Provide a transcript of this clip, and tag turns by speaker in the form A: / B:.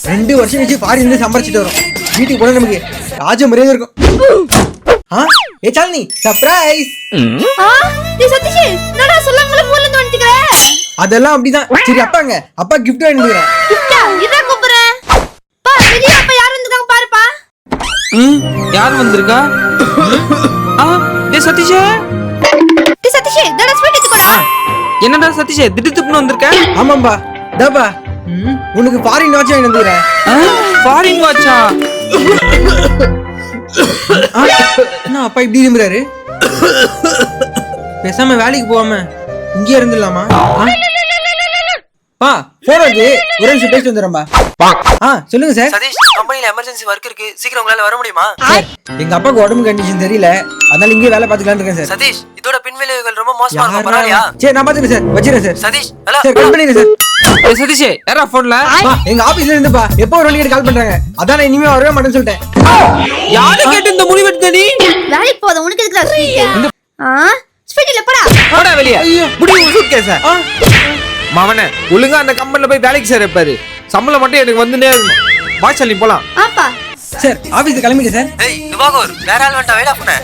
A: 2 வருஷம் கழிச்சு ஃபாரின்ல இருந்து சம்பாரிச்சிட்டு வரோம். வீட்டுக்கு போனா நமக்கு ராஜ மரியாதை இருக்கும். ஏ சாலினி சர்ப்ரைஸ்.
B: டேய் சதீஷ் என்னடா சொல்லாமலே ஊர்ல இருந்து வந்துட்டீங்க?
A: அதெல்லாம் அப்படிதான். சரி அப்பாங்க, அப்பா gift வாங்கி வந்துறேன்.
B: கிஃப்டா? இத கூப்பிடுறேன். பா வெளிய அப்பா யார் வந்திருக்காங்க பாருப்பா.
C: யார் வந்திருக்கா? டேய் சதீஷ்.
B: டேய் சதீஷ் டேடா ஸ்வீட் எடுத்துக்கோடா.
C: என்னடா சதீஷ் திடுத்துப்புன்னு வந்திருக்க?
A: ஆமாம்பா. டப்பா. உனக்கு ஃபாரின் வாட்ச் வாங்கி வந்துறேன்.
C: ஃபாரின் வாட்சா?
A: என்ன அப்பா இப்படி இருமுறாரு? பேசாம வேலைக்கு போகாம இங்கே இருந்துடலாமா? பா போன் வந்து ஒரு நிமிஷம் பேசிட்டு வந்துடுறேன்பா. சொல்லுங்க சார்.
D: சதீஷ் கம்பெனில எமர்ஜென்சி ஒர்க் இருக்கு, சீக்கிரம் உங்களால வர முடியுமா?
A: சார் எங்க அப்பாவுக்கு உடம்பு கண்டிஷன் தெரியல, அதனால இங்கே வேலை பார்த்துக்கலாம்னு இருக்கேன் சார்.
D: சதீஷ் இதோட பின்விளைவுகள் ரொம்ப மோசமா இருக்கும், பரவாயில்லையா?
A: சரி நான் பாத்துக்கிறேன் சார், வச்சிரேன் sir.
D: Sathish hello
A: sir cut பண்ணிடுங்க சார்.
C: டேய் சதீஷ் யாரா போன்ல?
A: எங்க ஆபீஸ்ல இருந்துப்பா எப்போ ஒரு வண்டிக்கு கால் பண்றாங்க, அதான் நான் இனிமே வரவே மாட்டேன்னு சொல்லிட்டேன்.
C: யாரை கேட்டு இந்த முடிவு எடுத்த நீ?
B: வேலைக்கு போத உனக்கு எதுக்குடா ஸ்வீட்? ஸ்வீட் இல்ல போடா.
C: போடா வெளிய. புடி சூட்கேஸ. மவனே ஒழுங்கா அந்த கம்பெனில போய் வேலைக்கு சேரப்பாரு. சம்பளம் மட்டும் எனக்கு வந்துனே இருக்கணும். வா சலி போலாம்.
B: ஆப்பா
A: சார் ஆபீஸ்க்கு கிளம்பிட்டேன் சார்.
D: ஏய் திவாகர் வேற ஆள் வந்துட்டா, வெயிட் பண்ணு.